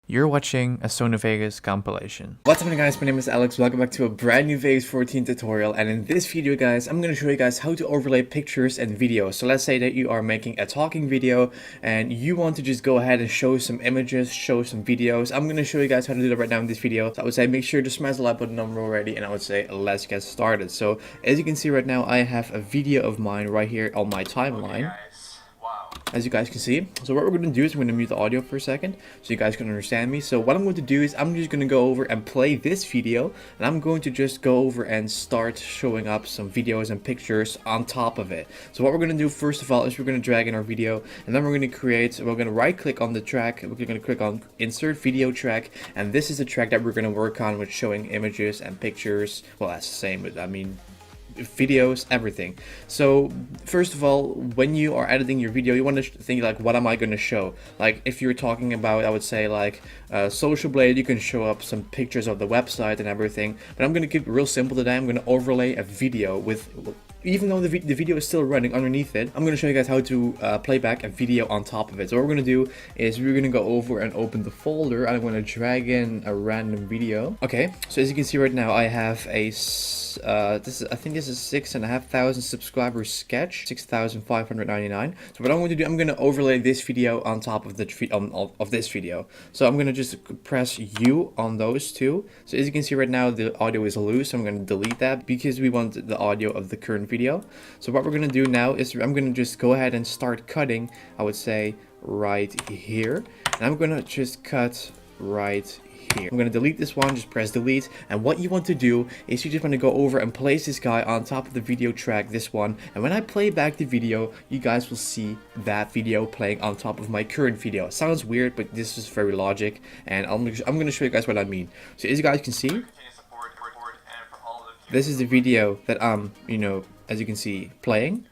You're watching a Sony Vegas compilation. What's up guys, my name is Alex, welcome back to a brand new Vegas 14 tutorial, and in this video guys, I'm going to show you guys how to overlay pictures and videos. So let's say that you are making a talking video and you want to just go ahead and show some images, show some videos. I'm going to show you guys how to do that right now in this video. So I would say make sure to smash the like button number already, and I would say let's get started. So as you can see right now, I have a video of mine right here on my timeline. As you guys can see. So what we're going to do is we're going to mute the audio for a second so you guys can understand me. So what I'm going to do is I'm just going to go over and play this video, and I'm going to just go over and start showing up some videos and pictures on top of it. So what we're going to do first of all is we're going to drag in our video, and then we're going to right click on the track, we're going to click on insert video track, and this is the track that we're going to work on with showing images and pictures. Well, that's the same, but I mean videos, everything. So first of all, when you are editing your video, you want to think like, what am I going to show? Like if you're talking about, I would say like Social Blade, you can show up some pictures of the website and everything, but I'm going to keep it real simple today. I'm going to overlay a video with, even though the video is still running underneath it, I'm going to show you guys how to play back a video on top of it. So what we're going to do is we're going to go over and open the folder, and I'm going to drag in a random video. Okay, so as you can see right now, I have a I think this is 6,500 subscribers sketch, 6,599. So what I'm going to do, I'm going to overlay this video on top of the of this video. So I'm going to just press U on those two. So as you can see right now, the audio is loose. So I'm going to delete that because we want the audio of the current video. So what we're going to do now is I'm going to just go ahead and start cutting, I would say right here, and I'm going to just cut right here. I'm going to delete this one, just press delete, and what you want to do is you just want to go over and place this guy on top of the video track, this one, and when I play back the video, you guys will see that video playing on top of my current video. It sounds weird, but this is very logic, and I'm going to show you guys what I mean. So as you guys can see, this is the video that I'm, as you can see, playing.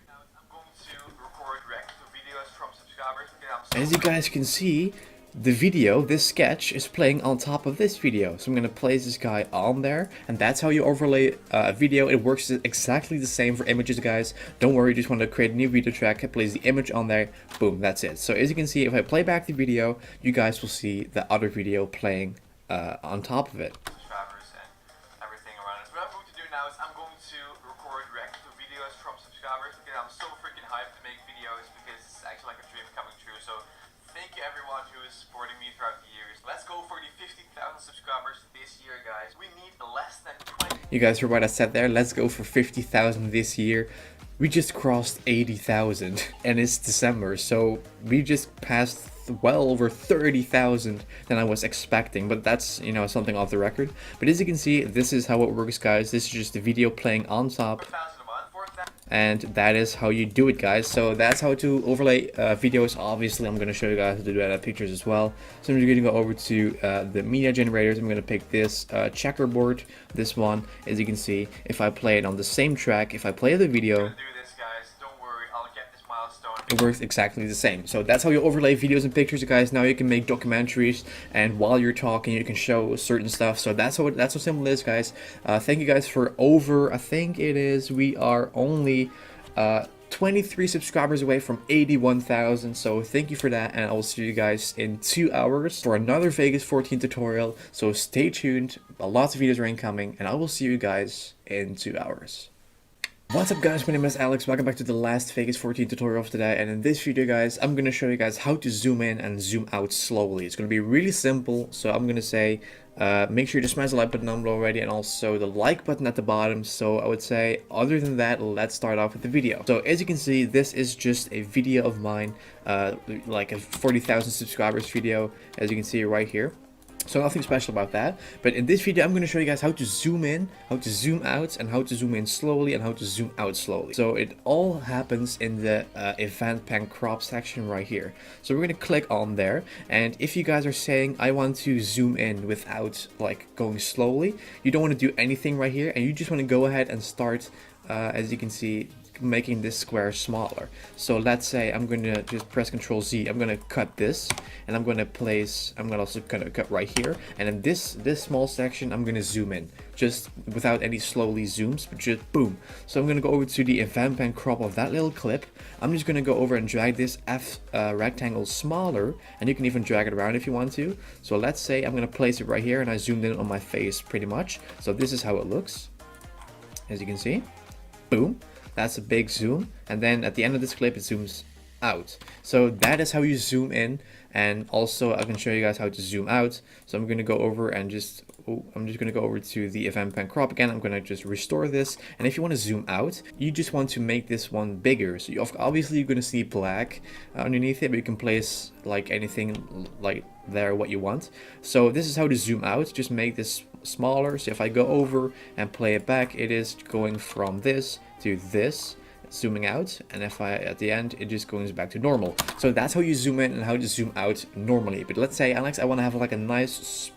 As you guys can see, the video, this sketch, is playing on top of this video. So I'm going to place this guy on there, and that's how you overlay a video. It works exactly the same for images, guys. Don't worry, you just want to create a new video track, place the image on there, boom, that's it. So as you can see, if I play back the video, you guys will see the other video playing on top of it. I'm going to record react to videos from subscribers because I'm so freaking hyped to make videos because it's actually like a dream coming true. So thank you everyone who is supporting me throughout the years. Let's go for the 50,000 subscribers this year, guys. We need less than 20. You guys heard what I said there. Let's go for 50,000 this year. We just crossed 80,000 and it's December, so we just passed well over 30,000 than I was expecting, but that's, something off the record. But as you can see, this is how it works, guys. This is just the video playing on top, and that is how you do it, guys. So that's how to overlay videos. Obviously I'm going to show you guys how to do that at pictures as well. So I'm just going to go over to the media generators. I'm going to pick this checkerboard, this one. As you can see, if I play it on the same track, if I play the video, it works exactly the same. So that's how you overlay videos and pictures, guys. Now you can make documentaries, and while you're talking you can show certain stuff. So that's how simple it is, guys. Thank you guys for I think we are only 23 subscribers away from 81,000. So thank you for that, and I will see you guys in 2 hours for another Vegas 14 tutorial. So stay tuned, lots of videos are incoming, and I will see you guys in 2 hours. What's up, guys, my name is Alex. Welcome back to the last Vegas 14 tutorial of today, and in this video, guys, I'm going to show you guys how to zoom in and zoom out slowly. It's going to be really simple, so I'm going to say make sure you just smash the like button down below already, and also the like button at the bottom. So I would say, other than that, let's start off with the video. So as you can see, this is just a video of mine, like a 40,000 subscribers video, as you can see right here. So nothing special about that, but in this video I'm going to show you guys how to zoom in, how to zoom out, and how to zoom in slowly and how to zoom out slowly. So it all happens in the event pen crop section right here. So we're going to click on there, and if you guys are saying I want to zoom in without like going slowly, you don't want to do anything right here, and you just want to go ahead and start, as you can see, making this square smaller. So let's say I'm going to just press Ctrl Z. I'm going to cut this, and I'm going to also kind of cut right here, and then this small section I'm going to zoom in, just without any slowly zooms, but just boom. So I'm going to go over to the event pen crop of that little clip. I'm just going to go over and drag this rectangle smaller, and you can even drag it around if you want to. So let's say I'm going to place it right here, and I zoomed in on my face pretty much. So this is how it looks, as you can see. Boom. That's a big zoom, and then at the end of this clip it zooms out. So that is how you zoom in, and also I can show you guys how to zoom out. So I'm going to go over and I'm just going to go over to the event pen crop again. I'm going to just restore this, and if you want to zoom out, you just want to make this one bigger. So obviously you're going to see black underneath it, but you can place like anything like there what you want. So this is how to zoom out. Just make this smaller. So if I go over and play it back, it is going from this to this, zooming out, and if I at the end it just goes back to normal. So that's how you zoom in and how to zoom out normally. But let's say Alex, I want to have like a nice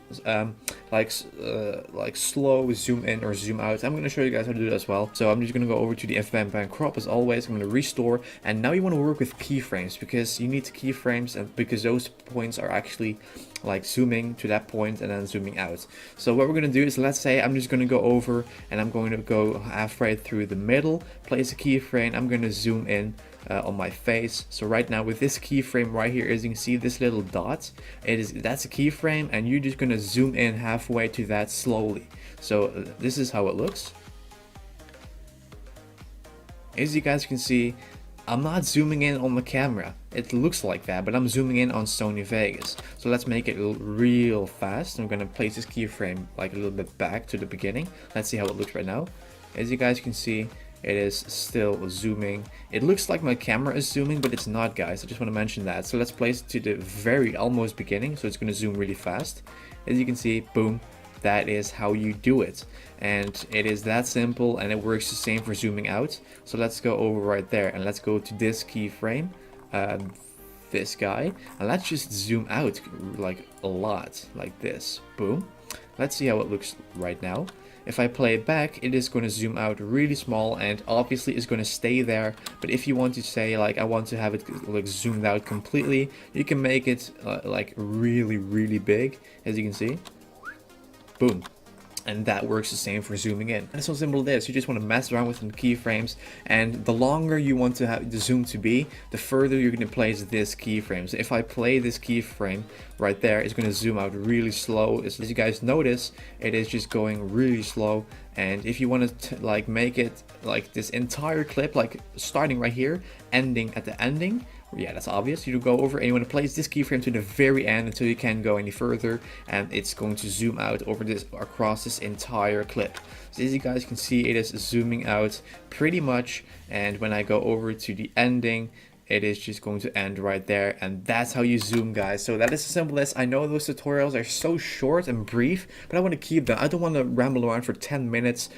like slow zoom in or zoom out. I'm going to show you guys how to do that as well. So I'm just going to go over to the event pen crop as always. I'm going to restore, and now you want to work with keyframes, because you need keyframes, and because those points are actually like zooming to that point and then zooming out. So what we're going to do is, let's say I'm just going to go over and I'm going to go halfway through the middle, place a keyframe. I'm going to zoom in on my face. So right now with this keyframe right here, as you can see this little dot, that's a keyframe, and you're just going to zoom in halfway to that slowly. So this is how it looks. As you guys can see, I'm not zooming in on the camera. It looks like that, but I'm zooming in on Sony Vegas. So let's make it real fast. I'm going to place this keyframe like a little bit back to the beginning. Let's see how it looks right now. As you guys can see, it is still zooming. It looks like my camera is zooming, but it's not, guys. I just want to mention that. So let's place it to the very almost beginning. So it's going to zoom really fast. As you can see, boom. That is how you do it, and it is that simple, and it works the same for zooming out. So let's go over right there, and let's go to this keyframe, this guy, and let's just zoom out like a lot, like this. Boom. Let's see how it looks right now. If I play it back, it is going to zoom out really small, and obviously it's going to stay there. But if you want to say like I want to have it like zoomed out completely, you can make it like really big, as you can see. Boom. And that works the same for zooming in. And it's so simple it is. You just want to mess around with the keyframes, and the longer you want to have the zoom to be, the further you're going to place this keyframe. So if I play this keyframe right there, it's going to zoom out really slow. As you guys notice, it is just going really slow. And if you want to like make it like this entire clip, like starting right here, ending at the ending, yeah, that's obvious. You go over and you want to place this keyframe to the very end until you can't go any further, and it's going to zoom out over this across this entire clip. So as you guys can see, it is zooming out pretty much, and when I go over to the ending, it is just going to end right there, and that's how you zoom, guys. So that is the simplest. I know those tutorials are so short and brief, but I want to keep them. I don't want to ramble around for 10 minutes.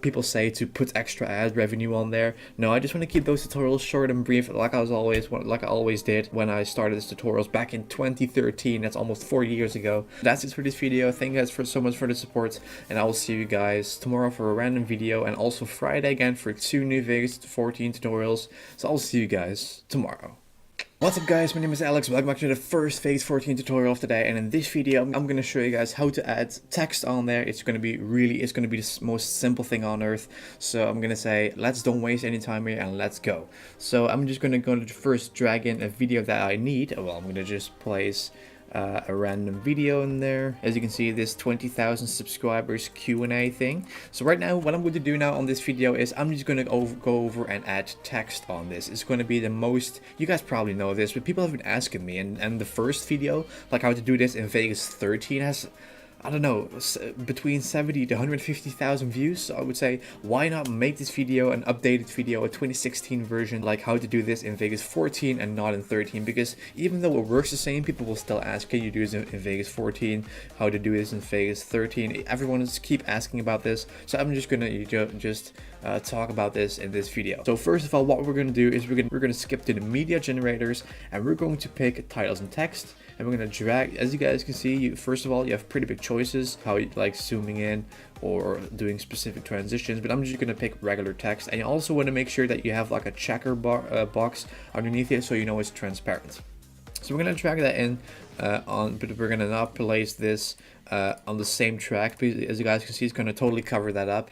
People say to put extra ad revenue on there. No, I just want to keep those tutorials short and brief, like I always did when I started this tutorials back in 2013. That's almost 4 years ago. That's it for this video. Thank you guys so much for the support, and I will see you guys tomorrow for a random video, and also Friday again for 2 new Vegas 14 tutorials. So I'll see you guys tomorrow. What's up, guys? My name is Alex. Welcome back to the first Vegas 14 tutorial of today, and in this video I'm going to show you guys how to add text on there. It's going to be the most simple thing on earth. So I'm going to say, let's don't waste any time here and let's go. So I'm just going to first drag in a video that I need. Well, I'm going to just place a random video in there. As you can see, this 20,000 subscribers Q&A thing. So right now, what I'm going to do now on this video is I'm just going to go over and add text on this. It's going to be the most, you guys probably know this, but people have been asking me, and the first video, like how to do this in Vegas 13, has, I don't know, between 70 to 150,000 views. So I would say, why not make this video an updated video, a 2016 version, like how to do this in Vegas 14 and not in 13? Because even though it works the same, people will still ask, can you do this in Vegas 14? How to do this in Vegas 13? Everyone is keep asking about this. So I'm just gonna talk about this in this video. So first of all, what we're gonna do is we're gonna skip to the media generators, and we're going to pick titles and text. and we're gonna drag. As you guys can see, first of all, you have pretty big choices how you like zooming in or doing specific transitions, but I'm just gonna pick regular text. And you also want to make sure that you have like a checker box underneath it so you know it's transparent. So we're gonna drag that in but we're gonna not place this on the same track, because as you guys can see, it's gonna totally cover that up.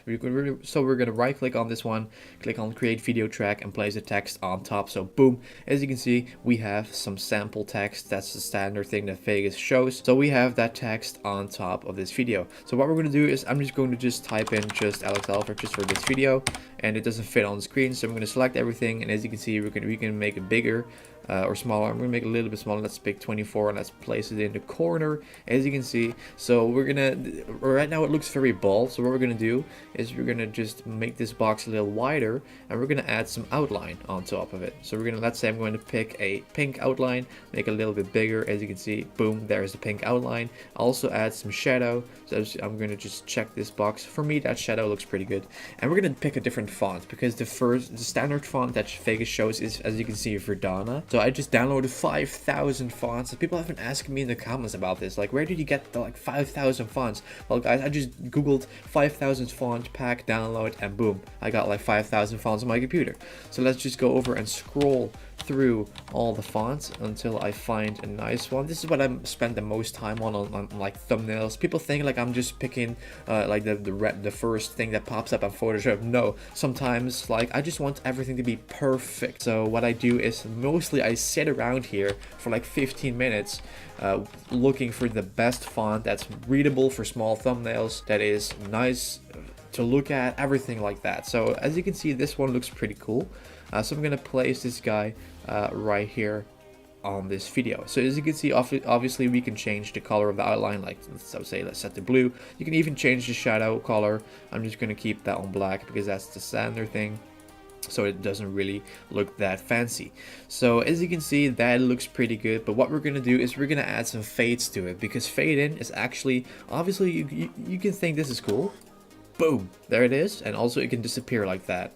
So we're gonna right click on this one, click on create video track, and place the text on top. So boom, as you can see, we have some sample text. That's the standard thing that Vegas shows. So we have that text on top of this video. So what we're gonna do is I'm just going to just type in JustAlexHalford just for this video, and it doesn't fit on the screen. So I'm gonna select everything, and as you can see, we can make it bigger or smaller. I'm gonna make it a little bit smaller. Let's pick 24 and let's place it in the corner, as you can see. So we're gonna, right now it looks very bold, so what we're gonna do is we're gonna just make this box a little wider, and we're gonna add some outline on top of it. So we're gonna, let's say I'm going to pick a pink outline, make it a little bit bigger. As you can see, boom, there's the pink outline. Also add some shadow. So I'm gonna just check this box. For me, that shadow looks pretty good. And we're gonna pick a different font, because the standard font that Vegas shows is, as you can see, Verdana. So I just downloaded 5,000 fonts, and people have been asking me in the comments about this, like, where did you get the like 5,000 fonts? Well guys, I just googled 5,000 font pack download, and boom, I got like 5,000 fonts on my computer. So let's just go over and scroll through all the fonts until I find a nice one. This is what I spend the most time on like thumbnails. People think like I'm just picking like the first thing that pops up on Photoshop. No, sometimes like I just want everything to be perfect. So what I do is mostly I sit around here for like 15 minutes looking for the best font that's readable for small thumbnails, that is nice to look at, everything like that. So as you can see, this one looks pretty cool. So I'm gonna place this guy right here on this video. So as you can see, obviously we can change the color of the outline, like let's set the blue. You can even change the shadow color. I'm just gonna keep that on black because that's the standard thing, so it doesn't really look that fancy. So as you can see, that looks pretty good. But what we're gonna do is we're gonna add some fades to it, because fade in is actually, obviously you can think this is cool. Boom, there it is. And also it can disappear like that.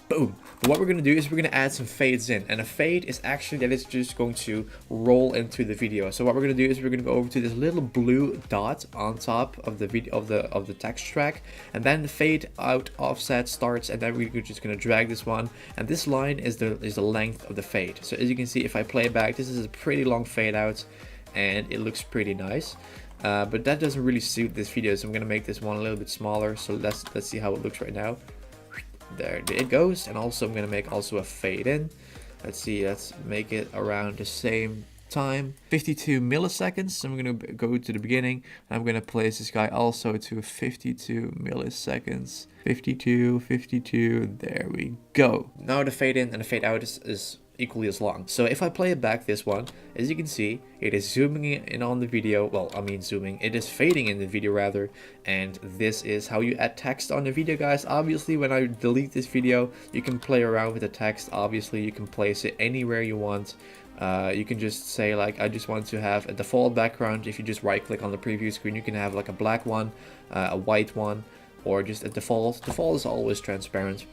Boom. But what we're going to do is we're going to add some fades in, and a fade is actually that it's just going to roll into the video. So what we're going to do is we're going to go over to this little blue dot on top of the video of the text track, and then the fade out offset starts, and then we're just going to drag this one, and this line is the length of the fade. So as you can see, if I play back, this is a pretty long fade out, and it looks pretty nice. But that doesn't really suit this video, so I'm going to make this one a little bit smaller. So let's see how it looks right now. There it goes. And also I'm going to make also a fade in. Let's see, let's make it around the same time, 52 milliseconds. So I'm going to go to the beginning, and I'm going to place this guy also to 52 milliseconds. 52, there we go. Now the fade in and the fade out is equally as long. So if I play it back, this one, as you can see, it is zooming in on the video. Well, I mean zooming, it is fading in the video rather. And this is how you add text on the video, guys. Obviously, when I delete this video, you can play around with the text. Obviously, you can place it anywhere you want. You can just say like, I just want to have a default background. If you just right click on the preview screen, you can have like a black one, a white one, or just a default. Default is always transparent.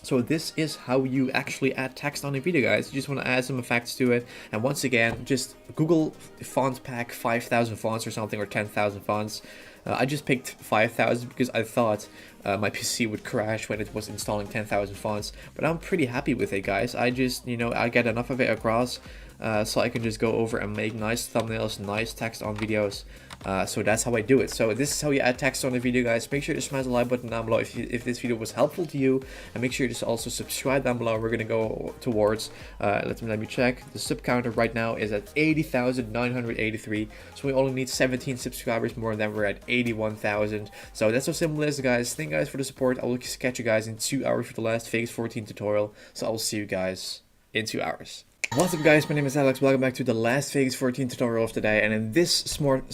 So this is how you actually add text on a video, guys. You just want to add some effects to it. And once again, just Google font pack 5,000 fonts or something, or 10,000 fonts. I just picked 5,000 because I thought my PC would crash when it was installing 10,000 fonts. But I'm pretty happy with it, guys. I just, I get enough of it across so I can just go over and make nice thumbnails, nice text on videos. So that's how I do it. So this is how you add text on a video, guys. Make sure to smash the like button down below if this video was helpful to you, and make sure to also subscribe down below. We're gonna go towards let me check. The sub counter right now is at 80,983, so we only need 17 subscribers more, and then we're at 81,000. So that's how simple it is, guys. Thank you guys for the support. I will catch you guys in 2 hours for the last Vegas 14 tutorial. So I will see you guys in 2 hours. What's up, guys? My name is Alex. Welcome back to the last Vegas 14 tutorial of today. And in this I wanted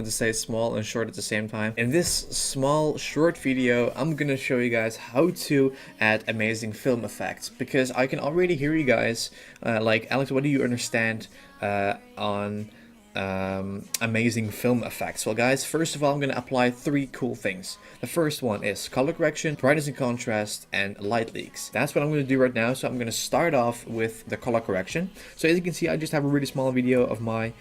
to say small and short at the same time. In this small short video, I'm gonna show you guys how to add amazing film effects, because I can already hear you guys like, Alex, what do you understand on amazing film effects? Well guys, first of all, I'm going to apply 3 cool things. The first one is color correction, brightness and contrast, and light leaks. That's what I'm going to do right now. So I'm going to start off with the color correction. So as you can see, I just have a really small video of mine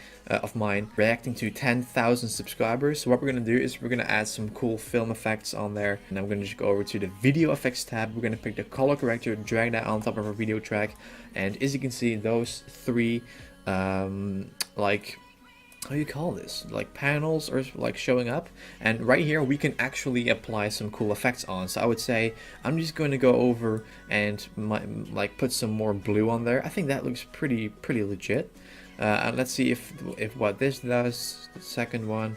reacting to 10,000 subscribers. So what we're going to do is we're going to add some cool film effects on there, and I'm going to just go over to the video effects tab. We're going to pick the color corrector, drag that on top of our video track, and as you can see, those 3 like, how do you call this, like panels or like showing up, and right here we can actually apply some cool effects on. So I would say I'm just going to go over and like put some more blue on there. I think that looks pretty legit. And let's see if what this does. The second one,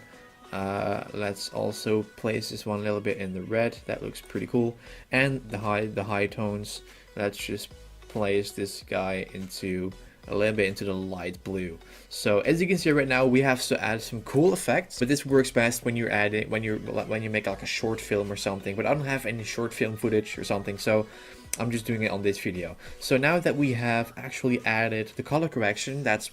let's also place this one a little bit in the red. That looks pretty cool. And the high tones, let's just place this guy into a little bit into the light blue. So as you can see right now, we have to add some cool effects, but this works best when you're adding when you make like a short film or something. But I don't have any short film footage or something, so I'm just doing it on this video. So now that we have actually added the color correction, that's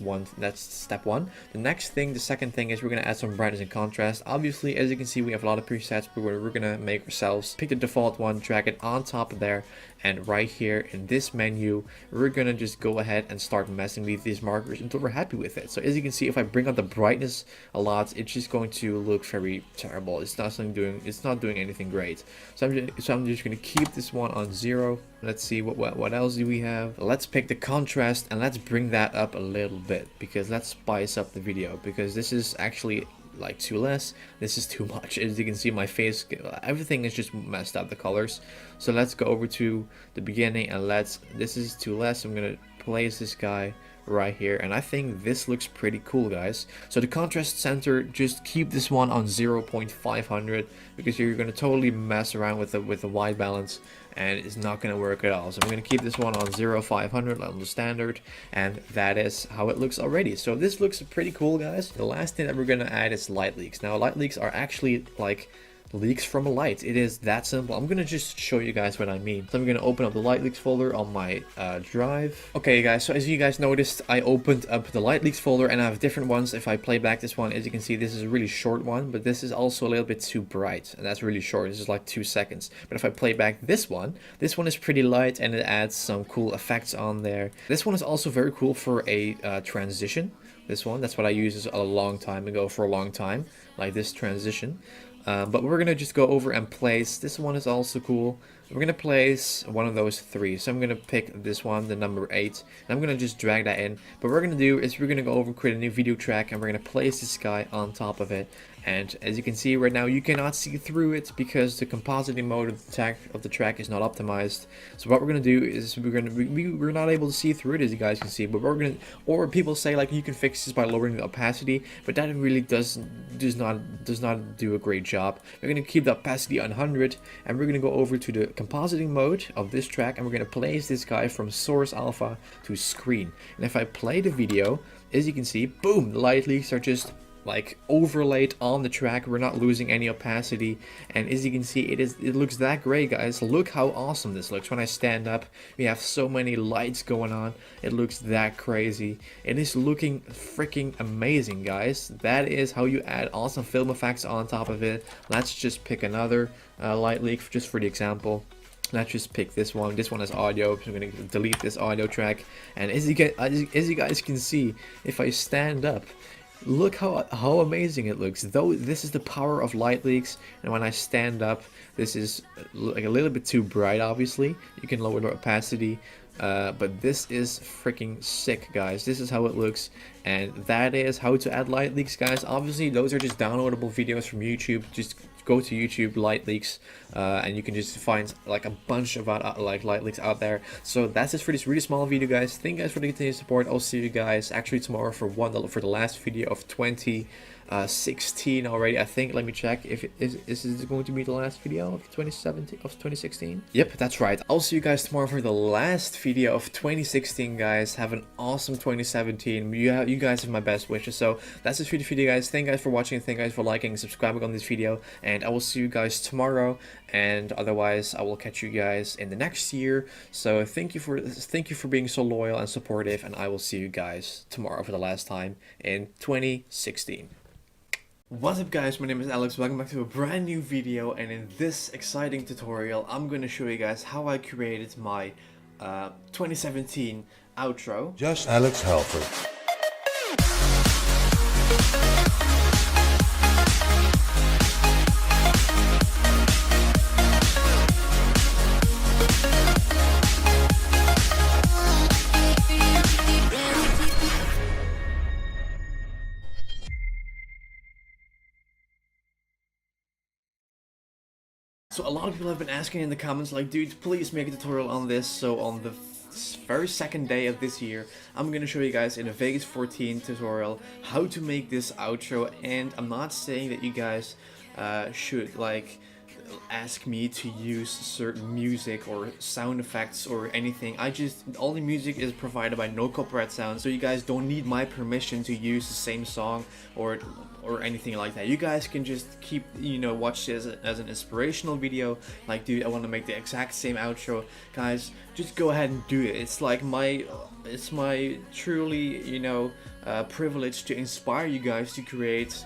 step 1. The second thing is we're going to add some brightness and contrast. Obviously, as you can see, we have a lot of presets, but we're going to make ourselves pick the default one, drag it on top of there, and right here in this menu, we're going to just go ahead and start messing with these markers until we're happy with it. So as you can see, if I bring up the brightness a lot, it's just going to look very terrible. It's not doing anything great. So I'm just going to keep this one on 0. Let's see what else do we have. Let's pick the contrast and let's bring that up a little bit, because let's spice up the video, because this is actually like too less, this is too much. As you can see, my face, everything is just messed up, the colors. So let's go over to the beginning and this is too less. I'm gonna place this guy right here, and I think this looks pretty cool, guys. So the contrast center, just keep this one on 0.500, because you're gonna totally mess around with the white balance and it's not gonna work at all. So I'm gonna keep this one on 0.500 on the standard, and that is how it looks already. So this looks pretty cool, guys. The last thing that we're gonna add is light leaks. Now light leaks are actually like leaks from a light. It is that simple. I'm gonna just show you guys what I mean. So I'm gonna open up the light leaks folder on my drive. Okay guys, so as you guys noticed, I opened up the light leaks folder and I have different ones. If I play back this one, as you can see, this is a really short one, but this is also a little bit too bright, and that's really short. This is like 2 seconds. But if I play back this one is pretty light and it adds some cool effects on there. This one is also very cool for a transition. This one, that's what I used a long time ago, for a long time, like this transition. But we're gonna just go over and place, this one is also cool. We're gonna place one of those 3. So I'm gonna pick this one, the number 8, and I'm gonna just drag that in. But what we're gonna do is we're gonna go over, create a new video track, and we're gonna place this guy on top of it. And as you can see right now, you cannot see through it because the compositing mode of the track is not optimized. So what we're gonna do is we're not able to see through it, as you guys can see. But we're gonna, or people say like you can fix this by lowering the opacity, but that really does not do a great job. We're gonna keep the opacity on 100, and we're gonna go over to the compositing mode of this track, and we're gonna place this guy from source alpha to screen. And if I play the video, as you can see, boom, the light leaks are just like overlaid on the track. We're not losing any opacity, and as you can see, it looks that great, guys. Look how awesome this looks. When I stand up, we have so many lights going on. It looks that crazy. It is looking freaking amazing, guys. That is how you add awesome film effects on top of it. Let's just pick another light leak just for the example. Let's just pick this one. This one has audio, so I'm going to delete this audio track. And as you guys can see, if I stand up, look how amazing it looks. Though this is the power of light leaks, and when I stand up, this is like a little bit too bright. Obviously, you can lower the opacity, but this is freaking sick, guys. This is how it looks, and that is how to add light leaks, guys. Obviously, those are just downloadable videos from YouTube. Just go to YouTube, light leaks, and you can just find like a bunch of like light leaks out there. So that's it for this really small video, guys. Thank you guys for the continued support. I'll see you guys actually tomorrow for the last video of 2016 already, I think. Let me check if is this going to be the last video of 2016. Yep, that's right. I'll see you guys tomorrow for the last video of 2016, guys. Have an awesome 2017. You you guys have my best wishes. So that's it for the video, guys. Thank you guys for watching. Thank you guys for liking and subscribing on this video. And I will see you guys tomorrow. And otherwise, I will catch you guys in the next year. So thank you for being so loyal and supportive. And I will see you guys tomorrow for the last time in 2016. What's up, guys? My name is Alex. Welcome back to a brand new video, and in this exciting tutorial I'm going to show you guys how I created my 2017 outro. JustAlexHalford. So a lot of people have been asking in the comments like, dude, please make a tutorial on this. So on the very second day of this year, I'm gonna show you guys in a Vegas 14 tutorial how to make this outro. And I'm not saying that you guys should like ask me to use certain music or sound effects or anything. All the music is provided by no copyright sound, so you guys don't need my permission to use the same song or anything like that. You guys can just keep, watch this as an inspirational video. Like, dude, I want to make the exact same outro. Guys, just go ahead and do it. It's like it's my truly, privilege to inspire you guys to create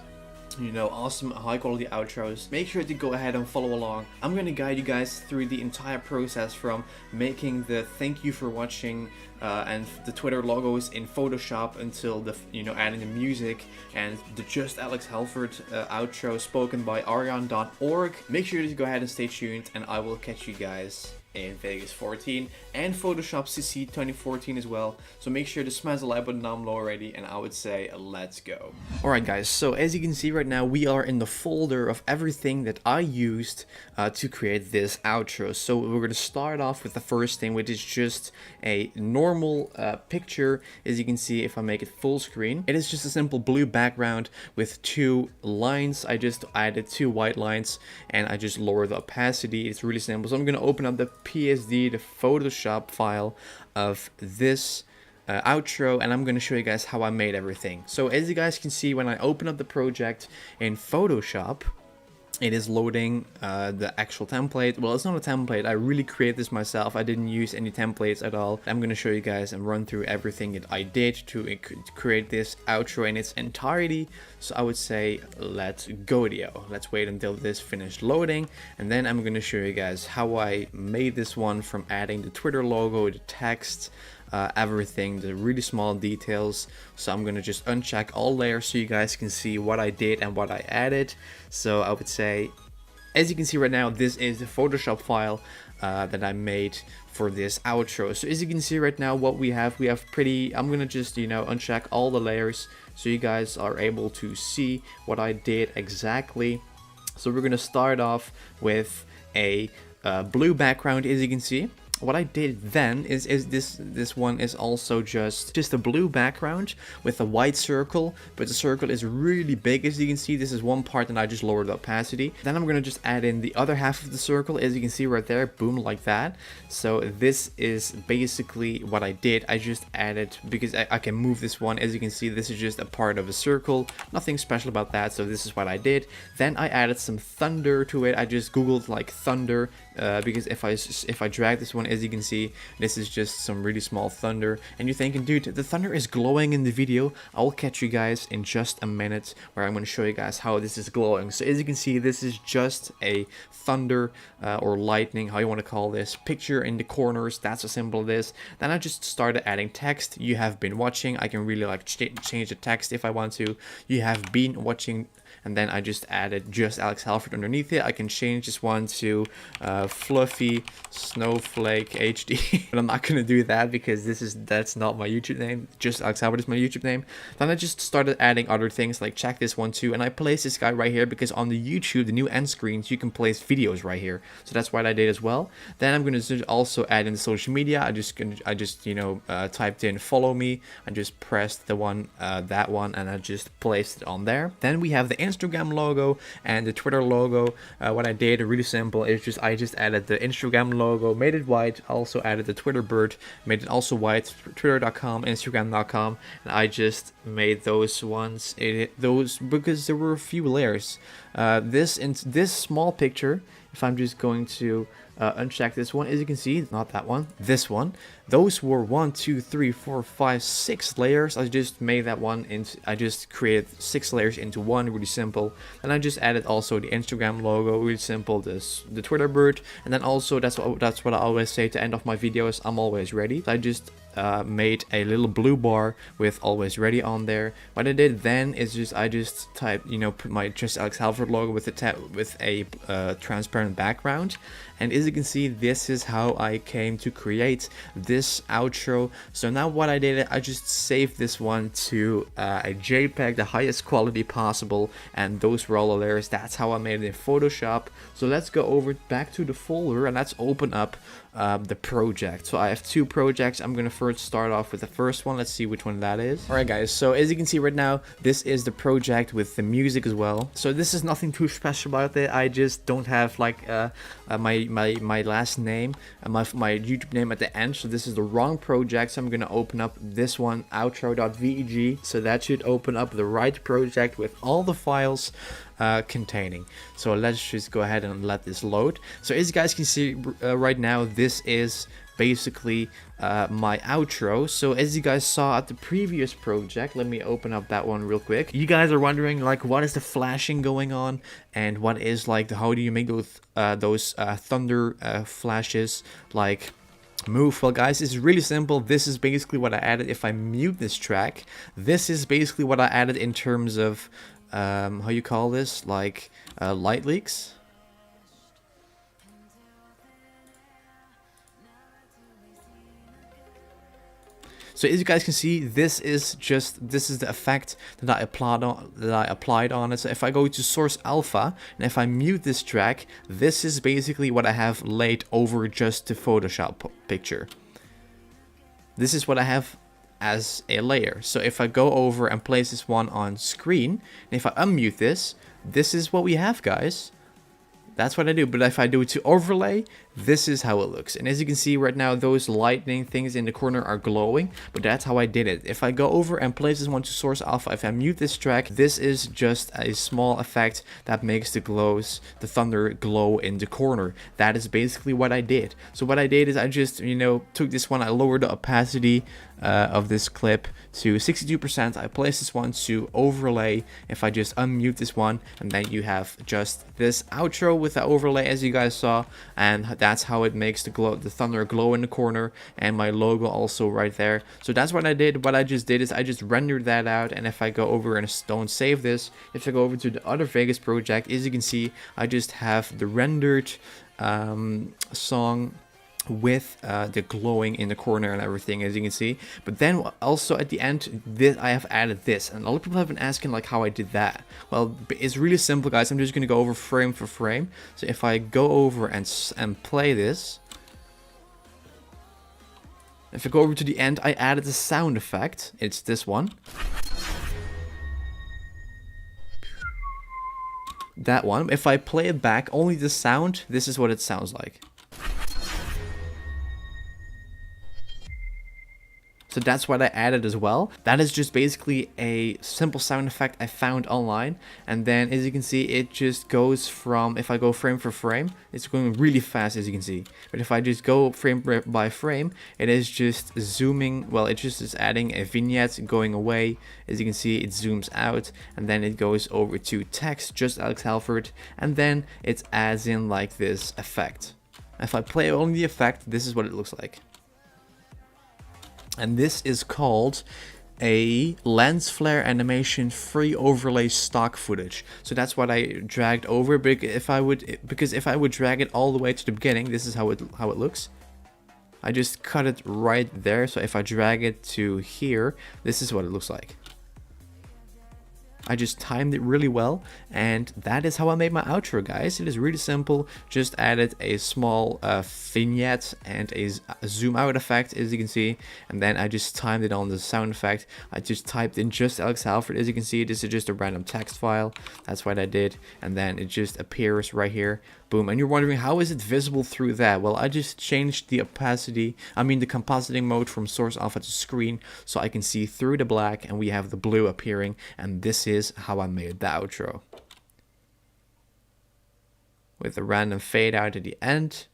awesome high quality outros. Make sure to go ahead and follow along. I'm gonna guide you guys through the entire process, from making the thank you for watching and the Twitter logos in Photoshop until the adding the music and the JustAlexHalford outro spoken by Arion.org. Make sure to go ahead and stay tuned, and I will catch you guys in Vegas 14 and Photoshop CC 2014 as well. So make sure to smash the like button down below already, and I would say let's go. Alright guys, so as you can see right now, we are in the folder of everything that I used to create this outro. So we're going to start off with the first thing, which is just a normal picture. As you can see, if I make it full screen, it is just a simple blue background with two lines. I just added two white lines and I just lowered the opacity. It's really simple. So I'm going to open up the PSD, the Photoshop file of this outro, and I'm going to show you guys how I made everything. So as you guys can see, when I open up the project in Photoshop, it is loading the actual template. Well, it's not a template. I really created this myself. I didn't use any templates at all. I'm going to show you guys and run through everything that I did to create this outro in its entirety. So I would say let's go, Dio. Let's wait until this finished loading, and then I'm going to show you guys how I made this one, from adding the Twitter logo, the text, everything, the really small details. So I'm gonna just uncheck all layers so you guys can see what I did and what I added. So I would say, as you can see right now, this is the Photoshop file that I made for this outro. So as you can see right now, what we have I'm gonna just uncheck all the layers so you guys are able to see what I did exactly. So we're gonna start off with a blue background. As you can see, what I did then is this one is also just a blue background with a white circle, but the circle is really big. As you can see, this is one part, and I just lowered the opacity. Then I'm gonna just add in the other half of the circle, as you can see right there, boom, like that. So this is basically what I did. I just added, because I can move this one. As you can see, this is just a part of a circle, nothing special about that. So this is what I did. Then I added some thunder to it. I just googled like thunder, because if I drag this one, as you can see, this is just some really small thunder. And you're thinking, dude, the thunder is glowing in the video. I'll catch you guys in just a minute where I'm going to show you guys how this is glowing. So as you can see, this is just a thunder or lightning, how you want to call this, picture in the corners. That's how simple it is. Then I just started adding text. You have been watching. I can really like change the text if I want to. You have been watching. And then I just added JustAlexHalford underneath it. I can change this one to Fluffy Snowflake HD. But I'm not going to do that because that's not my YouTube name. JustAlexHalford is my YouTube name. Then I just started adding other things, like check this one too. And I placed this guy right here because on the YouTube, the new end screens, you can place videos right here. So that's what I did as well. Then I'm going to also add in the social media. I just typed in follow me. I just pressed the one, that one, and I just placed it on there. Then we have the Instagram logo and the Twitter logo. What I did, really simple, is I just added the Instagram logo, made it white, also added the Twitter bird, made it also white, twitter.com, instagram.com, and I just made those ones, those because there were a few layers. This small picture, if I'm just going to uncheck this one, as you can see, not that one, this one, those were 1, 2, 3, 4, 5, 6 layers. I just made that one into, I just created 6 layers into one, really simple. And I just added also the Instagram logo, really simple, the Twitter bird, and then also that's what I always say to end off my videos, I'm always ready. So I just made a little blue bar with always ready on there. What I did then is I just typed, put my JustAlexHalford logo with a transparent background. And as you can see, this is how I came to create this outro. So now what I did, I just saved this one to a JPEG, the highest quality possible, and those were all the layers. That's how I made it in Photoshop. So let's go over back to the folder and let's open up the project. So I have 2 projects. I'm gonna first start off with the first one. Let's see which one that is. All right, guys, so as you can see right now, this is the project with the music as well. So this is nothing too special about it. I just don't have like my last name and my YouTube name at the end, so this is the wrong project. So I'm gonna open up this one, outro.veg, so that should open up the right project with all the files containing. So let's just go ahead and let this load. So as you guys can see right now, this is basically my outro. So as you guys saw at the previous project, let me open up that one real quick. You guys are wondering like what is the flashing going on and what is like how do you make those thunder flashes like move? Well guys, it's really simple. This is basically what I added. If I mute this track, this is basically what I added in terms of how you call this, like light leaks. So as you guys can see, this is the effect that I applied on it. So if I go to source alpha and if I mute this track, this is basically what I have laid over just the Photoshop picture. This is what I have as a layer. So if I go over and place this one on screen, and if I unmute this, this is what we have, guys. That's what I do. But if I do it to overlay, this is how it looks. And as you can see right now, those lightning things in the corner are glowing, but that's how I did it. If I go over and place this one to source alpha, if I mute this track, this is just a small effect that makes the thunder glow in the corner. That is basically what I did. So what I did is I just, took this one, I lowered the opacity of this clip to 62%. I placed this one to overlay. If I just unmute this one, and then you have just this outro with the overlay as you guys saw, and that's how it makes the thunder glow in the corner, and my logo also right there. So that's what I did. What I just did is I just rendered that out, and if I go over and don't save this, if I go over to the other Vegas project, as you can see, I just have the rendered song with the glowing in the corner and everything, as you can see. But then also at the end, I have added this, and a lot of people have been asking like how I did that. Well, it's really simple, guys. I'm just gonna go over frame for frame. So if I go over and play this, if I go over to the end, I added the sound effect. It's this one. That one. If I play it back, only the sound, this is what it sounds like. So that's what I added as well. That is just basically a simple sound effect I found online. And then as you can see, it just goes from, if I go frame for frame, it's going really fast, as you can see. But if I just go frame by frame, it is just zooming. Well, it just is adding a vignette going away. As you can see, it zooms out and then it goes over to text, JustAlexHalford, and then it adds in like this effect. If I play only the effect, this is what it looks like. And this is called a lens flare animation free overlay stock footage. So that's what I dragged over. Because if I would drag it all the way to the beginning, this is how it looks. I just cut it right there. So if I drag it to here, this is what it looks like. I just timed it really well, and that is how I made my outro, guys. It is really simple. Just added a small vignette and a zoom out effect, as you can see, and then I just timed it on the sound effect. I just typed in JustAlexHalford, as you can see. This is just a random text file. That's what I did, and then it just appears right here. Boom. And you're wondering, how is it visible through that? Well, I just changed the opacity, the compositing mode from source alpha to screen, so I can see through the black and we have the blue appearing, and this is how I made the outro. With a random fade out at the end.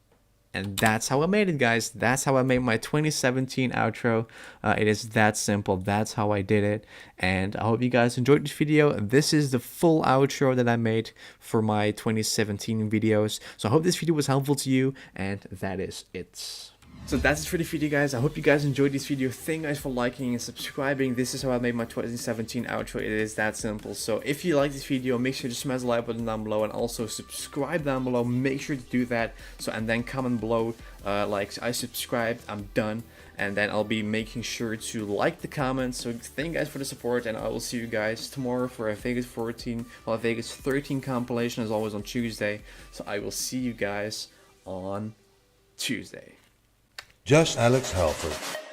And that's how I made it, guys. That's how I made my 2017 outro. It is that simple. That's how I did it. And I hope you guys enjoyed this video. This is the full outro that I made for my 2017 videos. So I hope this video was helpful to you. And that is it. So that's it for the video, guys. I hope you guys enjoyed this video. Thank you guys for liking and subscribing. This is how I made my 2017 outro. It is that simple. So if you like this video, make sure to smash the like button down below and also subscribe down below. Make sure to do that. So, and then comment below like I subscribed, I'm done. And then I'll be making sure to like the comments. So thank you guys for the support, and I will see you guys tomorrow for a Vegas 13 compilation, as always, on Tuesday. So I will see you guys on Tuesday. JustAlexHalford.